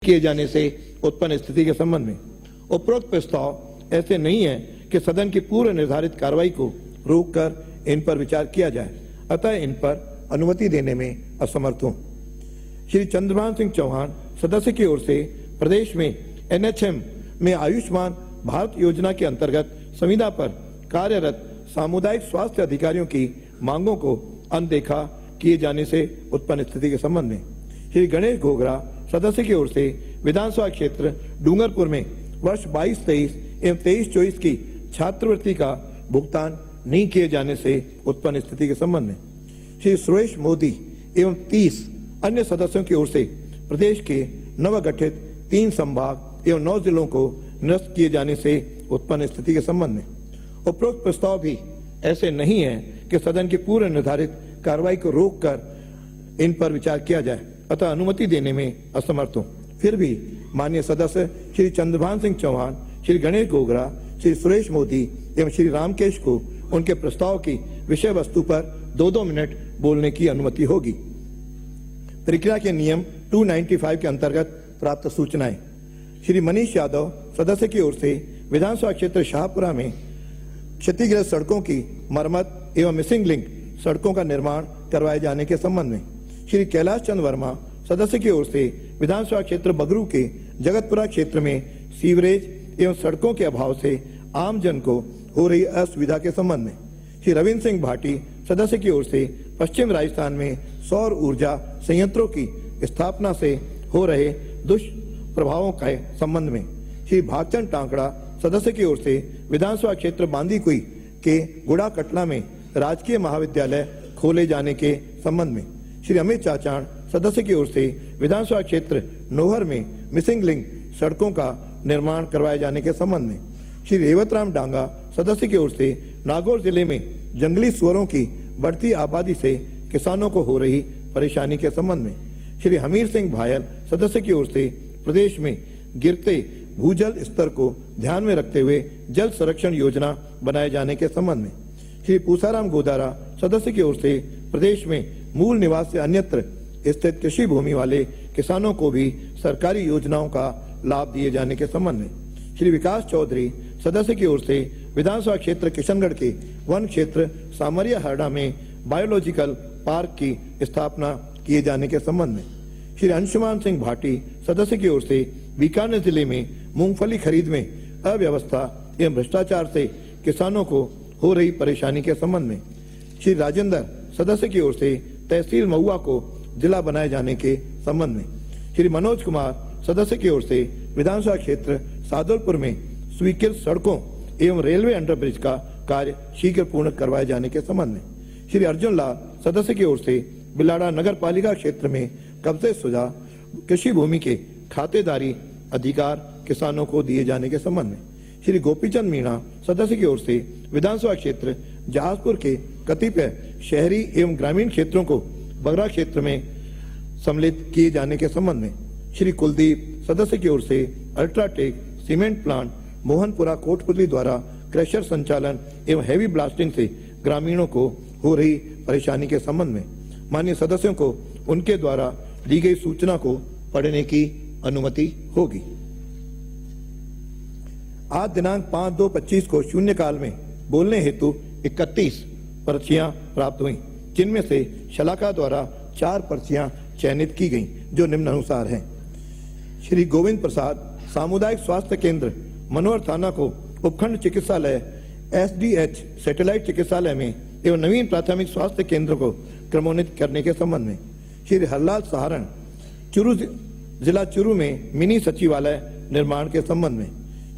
किए जाने से उत्पन्न स्थिति के संबंध में उपरोक्त प्रस्ताव ऐसे नहीं है कि सदन की पूर्व निर्धारित कार्रवाई को रोककर इन पर विचार किया जाए, अतः इन पर अनुमति देने में असमर्थ हूं। श्री चंद्रभान सिंह चौहान सदस्य की ओर से प्रदेश में एनएचएम में आयुष्मान भारत योजना के अंतर्गत संविदा पर कार्यरत सामुदायिक स्वास्थ्य अधिकारियों की मांगों को अनदेखा किए जाने से उत्पन्न स्थिति के संबंध में श्री गणेश घोगरा सदस्य की ओर से विधानसभा क्षेत्र डूंगरपुर में वर्ष 22-23 एवं 23-24 की छात्रवृत्ति का भुगतान नहीं किए जाने से उत्पन्न स्थिति के संबंध में श्री सुरेश मोदी एवं 30 अन्य सदस्यों की ओर से प्रदेश के नवगठित 3 संभाग एवं 9 जिलों को निरस्त किए जाने से उत्पन्न स्थिति के संबंध में उपरोक्त प्रस्ताव भी ऐसे नहीं है कि सदन की पूर्व निर्धारित कार्रवाई को रोककर इन पर विचार किया जाए, अतः अनुमति देने में असमर्थ हूं। फिर भी माननीय सदस्य श्री चंद्रभान सिंह चौहान, श्री गणेश घोगरा, श्री सुरेश मोदी एवं श्री रामकेश को उनके प्रस्ताव की विषय वस्तु पर 2-2 मिनट बोलने की अनुमति होगी। प्रक्रिया के नियम 295 के अंतर्गत प्राप्त सूचनाएं। श्री मनीष यादव सदस्य की ओर से विधानसभा क्षेत्र शाहपुरा में क्षतिग्रस्त सड़कों की मरम्मत एवं मिसिंग लिंक सड़कों का निर्माण करवाए जाने के संबंध में श्री कैलाश चंद वर्मा सदस्य की ओर से विधानसभा क्षेत्र बगरू के जगतपुरा क्षेत्र में सीवरेज एवं सड़कों के अभाव से आम जन को हो रही असुविधा के संबंध में श्री रविंद्र सिंह भाटी सदस्य की ओर से पश्चिम राजस्थान में सौर ऊर्जा संयंत्रों की स्थापना से हो रहे दुष्प्रभावों के संबंध में श्री भागचंद टांकड़ा सदस्य की ओर से विधानसभा क्षेत्र बांदीकुई के गुड़ा कटला में राजकीय महाविद्यालय खोले जाने के संबंध में श्री अमित चाचाण सदस्य की ओर से विधानसभा क्षेत्र नोहर में मिसिंग लिंक सड़कों का निर्माण करवाए जाने के संबंध में श्री रेवतराम डांगा सदस्य की ओर से नागौर जिले में जंगली सुअरों की बढ़ती आबादी से किसानों को हो रही परेशानी के संबंध में श्री हमीर सिंह भायल सदस्य की ओर से प्रदेश में गिरते भूजल स्तर को ध्यान में रखते हुए जल संरक्षण योजना बनाए जाने के संबंध में श्री पूसाराम गोदारा सदस्य की ओर से प्रदेश में मूल निवास से अन्यत्र स्थित कृषि भूमि वाले किसानों को भी सरकारी योजनाओं का लाभ दिए जाने के संबंध में श्री विकास चौधरी सदस्य की ओर से विधानसभा क्षेत्र किशनगढ़ के वन क्षेत्र सामरिया हरड़ा में बायोलॉजिकल पार्क की स्थापना किए जाने के संबंध में श्री अंशुमान सिंह भाटी सदस्य की ओर से बीकानेर जिले में मूंगफली खरीद में अव्यवस्था एवं भ्रष्टाचार से किसानों को हो रही परेशानी के संबंध में श्री राजेंद्र सदस्य की ओर से तहसील महुआ को जिला बनाए जाने के संबंध में श्री मनोज कुमार सदस्य की ओर से विधानसभा क्षेत्र सादुलपुर में स्वीकृत सड़कों एवं रेलवे अंडरब्रिज का कार्य शीघ्र पूर्ण करवाए जाने के संबंध में श्री अर्जुन लाल सदस्य की ओर से बिलाड़ा नगर पालिका क्षेत्र में कब्जे शुदा कृषि भूमि के खातेदारी अधिकार किसानों को दिए जाने के संबंध में श्री गोपीचंद मीणा सदस्य की ओर से विधानसभा क्षेत्र जहाजपुर के कतिपय शहरी एवं ग्रामीण क्षेत्रों को बगरा क्षेत्र में सम्मिलित किए जाने के संबंध में श्री कुलदीप सदस्य की ओर से UltraTech cement plant Mohanpura Kotputli द्वारा क्रशर संचालन एवं हैवी ब्लास्टिंग से ग्रामीणों को हो रही परेशानी के संबंध में माननीय सदस्यों को उनके द्वारा दी गई सूचना को पढ़ने की अनुमति होगी। आज दिनांक 5/2/25 को शून्यकाल में बोलने हेतु 31 पर्चियां प्राप्त हुई, जिनमें से शलाका द्वारा 4 पर्चियां चयनित की गईं, जो निम्नानुसार हैं। श्री गोविंद प्रसाद सामुदायिक स्वास्थ्य केंद्र मनोहर थाना को उपखंड चिकित्सालय SDH सैटेलाइट चिकित्सालय में एवं नवीन प्राथमिक स्वास्थ्य केंद्र को क्रमोन्नत करने के संबंध में श्री हरलाल सहारण चुरू जिला चुरू में मिनी सचिवालय निर्माण के संबंध में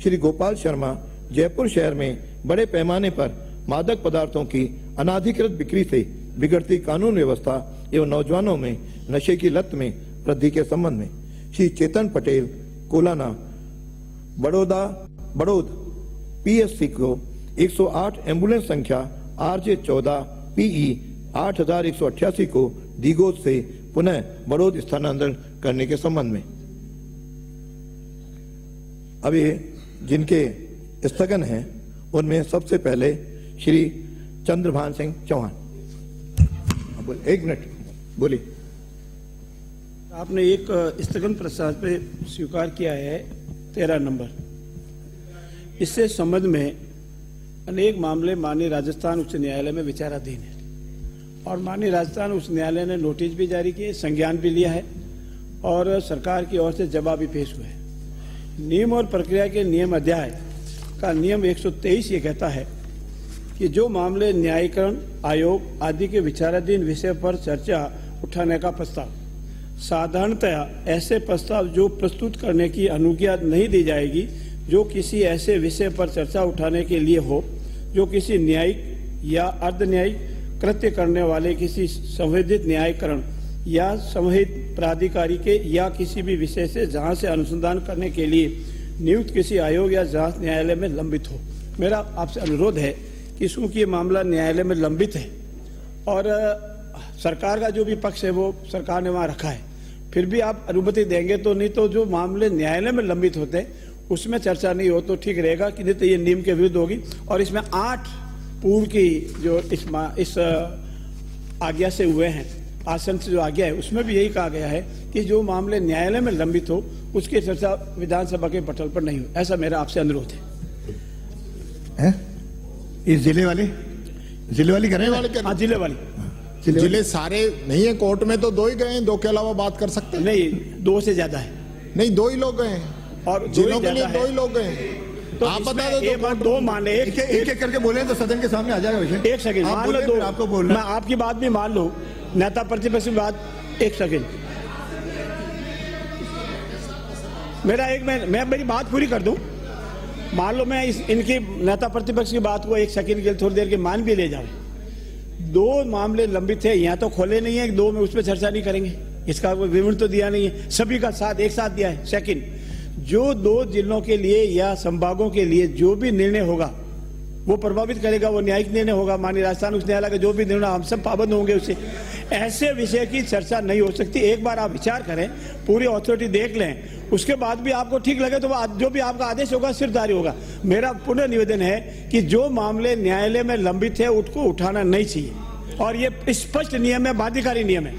श्री गोपाल शर्मा जयपुर शहर में बड़े पैमाने पर मादक पदार्थों की अनाधिकृत बिक्री से बिगड़ती कानून व्यवस्था एवं नौजवानों में नशे की लत में वृद्धि के संबंध में श्री चेतन पटेल कोलाना बड़ौद PSC को 108 एम्बुलेंस संख्या RJ14 PE 8188 को दीगोद से पुनः बड़ौद स्थानांतरण करने के संबंध में। अब ये जिनके स्थगन हैं उनमें सबसे पहले श्री चंद्रभान सिंह चौहान। 1 मिनट बोलिए। आपने एक स्थगन प्रस्ताव पे स्वीकार किया है 13 नंबर। इससे संबंध में अनेक मामले माननीय राजस्थान उच्च न्यायालय में विचाराधीन है और माननीय राजस्थान उच्च न्यायालय ने नोटिस भी जारी किए, संज्ञान भी लिया है और सरकार की ओर से जवाब भी पेश हुआ है। नियम और प्रक्रिया के नियम अध्याय का नियम 123 ये कहता है कि जो मामले न्यायीकरण आयोग आदि के विचाराधीन विषय पर चर्चा उठाने का प्रस्ताव, साधारणतया ऐसे प्रस्ताव जो प्रस्तुत करने की अनुज्ञा नहीं दी जाएगी जो किसी ऐसे विषय पर चर्चा उठाने के लिए हो जो किसी न्यायिक या अर्ध न्यायिक कृत्य करने वाले किसी संवेदित न्यायीकरण या संहित प्राधिकारी के या किसी भी विषय से जहां से अनुसंधान करने के लिए नियुक्त किसी आयोग या जांच न्यायालय में लंबित हो। मेरा आपसे अनुरोध है कि चूंकि ये मामला न्यायालय में लंबित है और सरकार का जो भी पक्ष है वो सरकार ने वहां रखा है, फिर भी आप अनुमति देंगे तो, नहीं तो जो मामले न्यायालय में लंबित होते हैं उसमें चर्चा नहीं हो तो ठीक रहेगा, कि नहीं तो ये नियम के विरुद्ध होगी। और इसमें 8 पूर्व की जो इस आज्ञा से हुए हैं, आसन से जो आज्ञा है उसमें भी यही कहा गया है कि जो मामले न्यायालय में लंबित हो उसकी चर्चा विधानसभा के पटल पर नहीं हो। ऐसा मेरा आपसे अनुरोध है। इस जिले वाली करें वाले हाँ, जिले वाली जिले सारे नहीं है कोर्ट में, तो 2 ही गए हैं, 2 के अलावा बात कर सकते हैं? नहीं, 2 से ज्यादा है। नहीं, 2 ही लोग गए हैं और जिलों के लिए 2 ही लोग गए हैं। तो आप बता दो, एक बार 2 मान ले, एक करके बोले तो सदन के सामने आ जाएगा विषय। 1 सेकंड मान लो, 2 आपको बोलना, मैं आपकी बात भी मान लूं, नेता प्रतिपक्ष की बात। 1 सेकंड मैं मेरी बात पूरी कर दूं। मान लो मैं इनकी नेता प्रतिपक्ष की बात को 1 सेकंड के लिए थोड़ी देर के मान भी ले जाऊं। 2 मामले लंबित है, यहाँ तो खोले नहीं है, 2 में उस पर चर्चा नहीं करेंगे, इसका कोई विवरण तो दिया नहीं है, सभी का साथ एक साथ दिया है। सेकंड, जो 2 जिलों के लिए या संभागों के लिए जो भी निर्णय होगा वो प्रभावित करेगा, वो न्यायिक निर्णय होगा। माननीय राजस्थान उच्च न्यायालय का जो भी निर्णय, हम सब पाबंद होंगे उससे। ऐसे विषय की चर्चा नहीं हो सकती। एक बार आप विचार करें, पूरी अथॉरिटी देख लें, उसके बाद भी आपको ठीक लगे तो जो भी आपका आदेश होगा सिर्फ जारी होगा। मेरा पुनः निवेदन है कि जो मामले न्यायालय में लंबित है उसको उठाना नहीं चाहिए और ये स्पष्ट नियम है, बाध्यकारी नियम है।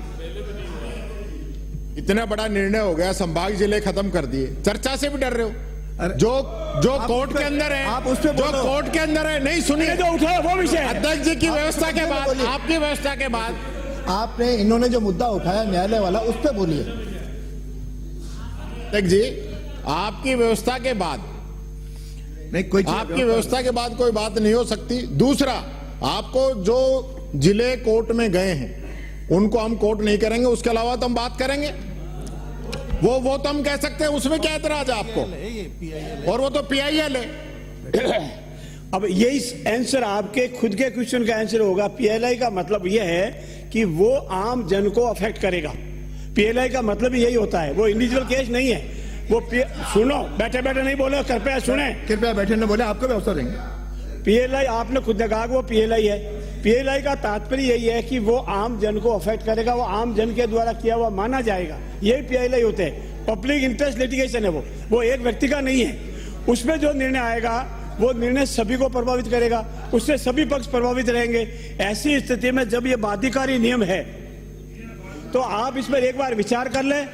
इतना बड़ा निर्णय हो गया, संभाग जिले खत्म कर दिए, चर्चा से भी डर रहे हो। जो कोर्ट के अंदर है, आप उस पे जो कोर्ट के अंदर है, नहीं सुनिए जो उठाओ वो विषय। अध्यक्ष जी की व्यवस्था के बाद, आपकी व्यवस्था के बाद आपने इन्होंने जो मुद्दा उठाया न्यायालय वाला, उस पे बोलिए। अध्यक्ष जी, आपकी व्यवस्था के बाद नहीं, कोई आपकी व्यवस्था के बाद कोई बात नहीं हो सकती। दूसरा, आपको जो जिले कोर्ट में गए हैं उनको हम कोर्ट नहीं करेंगे, उसके अलावा तो हम बात करेंगे। वो तो हम कह सकते हैं, उसमें क्या एतराज है आपको? और वो तो PIL है। अब यही आंसर आपके खुद के क्वेश्चन का आंसर होगा। PLI का मतलब यह है कि वो आम जन को अफेक्ट करेगा। PLI का मतलब यही होता है, वो इंडिविजुअल केस नहीं है। वो सुनो, बैठे बैठे नहीं बोले, कृपया सुने, कृपया बैठे न बोले, आपको भी अवसर देंगे। PLI आपने खुद ने कहा कि वो PLI है। PLI का तात्पर्य यही है कि वो आम जन को अफेक्ट करेगा, वो आम जन के द्वारा किया हुआ माना जाएगा। यही PLI होते हैं, पब्लिक इंटरेस्ट लिटिगेशन है। वो एक व्यक्ति का नहीं है। उसमें जो निर्णय आएगा वो निर्णय सभी को प्रभावित करेगा, उससे सभी पक्ष प्रभावित रहेंगे। ऐसी स्थिति में जब ये बाध्यकारी नियम है तो आप इस पर एक बार विचार कर लें।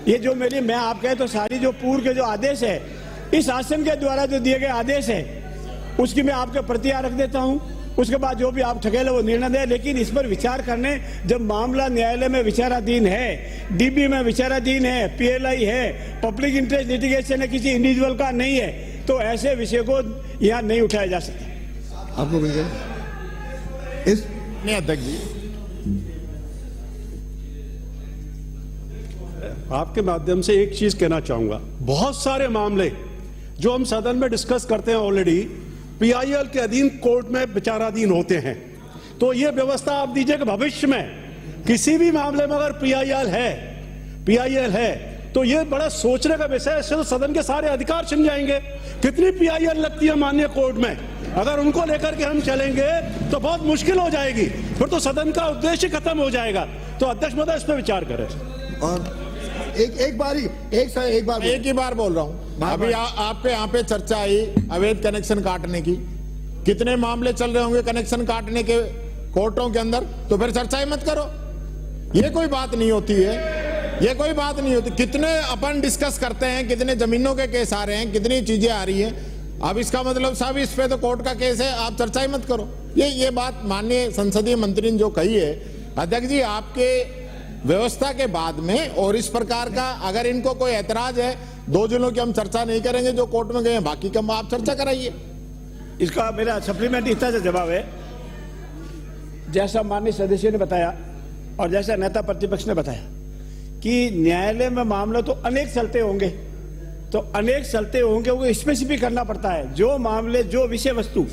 ये जो मैं आप कहे तो सारी जो पूर्व के जो आदेश है, इस आसन के द्वारा जो दिए गए आदेश है, उसकी मैं आपके प्रतियां रख देता हूं। उसके बाद जो भी आप ठकेले वो निर्णय दें, लेकिन इस पर विचार करने, जब मामला न्यायालय में विचाराधीन है, DB में विचाराधीन है, PLI है, पब्लिक इंटरेस्ट लिटिगेशन है, किसी इंडिविजुअल का नहीं है, तो ऐसे विषय को यहाँ नहीं उठाया जा सकता। आपको इस नहीं अध्यक्ष जी, आपके माध्यम से एक चीज कहना चाहूंगा। बहुत सारे मामले जो हम सदन में डिस्कस करते हैं ऑलरेडी PIL के अधीन कोर्ट में विचाराधीन होते हैं। तो ये व्यवस्था आप दीजिए कि भविष्य में किसी भी मामले में अगर PIL है तो ये बड़ा सोचने का विषय है। सिर्फ सदन के सारे अधिकार छिन जाएंगे। कितनी PIL लगती है माननीय कोर्ट में, अगर उनको लेकर के हम चलेंगे तो बहुत मुश्किल हो जाएगी, फिर तो सदन का उद्देश्य खत्म हो जाएगा। तो अध्यक्ष महोदय इस पर विचार करें। और एक बार एक ही बार बोल रहा हूं। अभी आपके यहाँ पे चर्चा आई अवैध कनेक्शन काटने की, कितने मामले चल रहे होंगे कनेक्शन काटने के कोर्टों के अंदर, तो फिर चर्चा ही मत करो। ये कोई बात नहीं होती है, ये कोई बात नहीं होती। कितने अपन डिस्कस करते हैं, कितने जमीनों के केस आ रहे हैं, कितनी चीजें आ रही हैं। अब इसका मतलब साहब इस पे तो कोर्ट का केस है, आप चर्चा ही मत करो। ये बात माननीय संसदीय मंत्री ने जो कही है, अध्यक्ष जी आपके व्यवस्था के बाद में, और इस प्रकार का अगर इनको कोई ऐतराज है, 2 जिलों की हम चर्चा नहीं करेंगे जो कोर्ट में गए हैं, बाकी का आप चर्चा कराइए। इसका मेरा सप्लीमेंट इतना सा जवाब है, जैसा माननीय सदस्य ने बताया और जैसा नेता प्रतिपक्ष ने बताया कि न्यायालय में मामले तो अनेक चलते होंगे, तो अनेक चलते होंगे, वो स्पेसिफिक करना पड़ता है। जो मामले, जो विषय वस्तु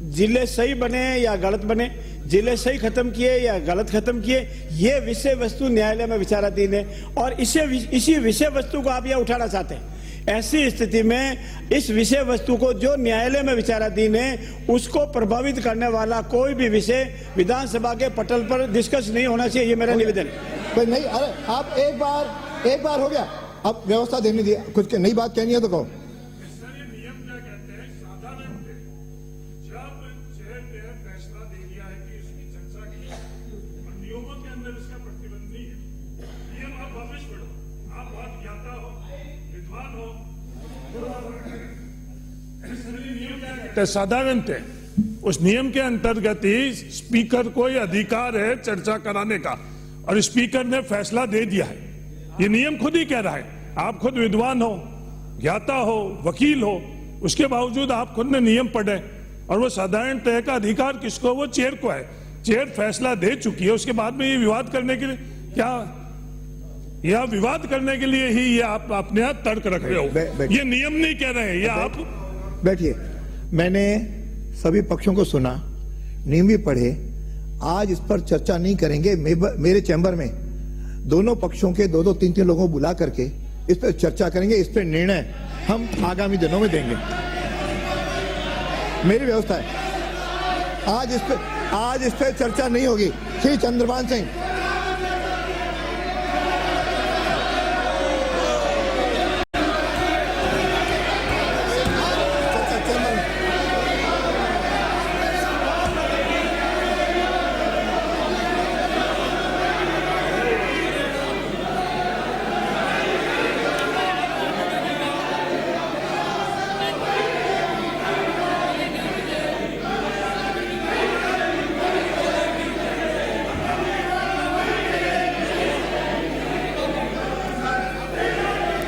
जिले सही बने या गलत बने, जिले सही खत्म किए या गलत खत्म किए, ये विषय वस्तु न्यायालय में विचाराधीन है और इसी विषय वस्तु को आप यह उठाना चाहते हैं। ऐसी स्थिति में इस विषय वस्तु को जो न्यायालय में विचाराधीन है, उसको प्रभावित करने वाला कोई भी विषय विधानसभा के पटल पर डिस्कस नहीं होना चाहिए, ये मेरा निवेदन है। कोई नहीं, अरे आप एक बार हो गया, अब व्यवस्था देने दी, कुछ नई बात कहनी है तो कहो। साधारणतः उस नियम के अंतर्गत ही स्पीकर को यह अधिकार है चर्चा कराने का, और स्पीकर ने फैसला दे दिया है। ये नियम खुद ही कह रहा है। आप खुद विद्वान हो, ज्ञाता हो, वकील हो, उसके बावजूद आप खुद ने नियम पढ़े, और वो साधारणतः का अधिकार किसको, वो चेयर को है। चेयर फैसला दे चुकी है, उसके बाद में ये विवाद करने के लिए क्या, यह विवाद करने के लिए ही ये आप अपने यहाँ तर्क रख रहे हो। ये नियम नहीं कह रहे हैं, ये आप बैठिए। मैंने सभी पक्षों को सुना, नियम भी पढ़े। आज इस पर चर्चा नहीं करेंगे। मेरे चैम्बर में दोनों पक्षों के 2-2, 3-3 लोगों को बुला करके इस पर चर्चा करेंगे। इस पर निर्णय हम आगामी दिनों में देंगे। मेरी व्यवस्था है। आज इस पर चर्चा नहीं होगी। श्री चंद्रभान सिंह,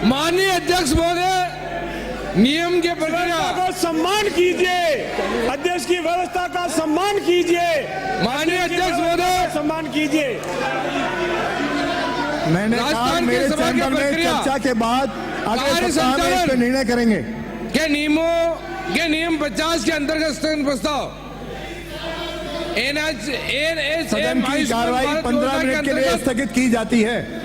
माननीय अध्यक्ष महोदय, नियम के प्रक्रिया का सम्मान कीजिए, अध्यक्ष की व्यवस्था का सम्मान कीजिए। माननीय अध्यक्ष महोदय, सम्मान कीजिए। मैंने कहा मेरे चैम्बर में चर्चा के बाद अगले सप्ताह में इस पर निर्णय करेंगे। के नियम 50 के अंतर्गत स्थगन प्रस्ताव सदन की कार्रवाई 15 मिनट के लिए स्थगित की जाती है।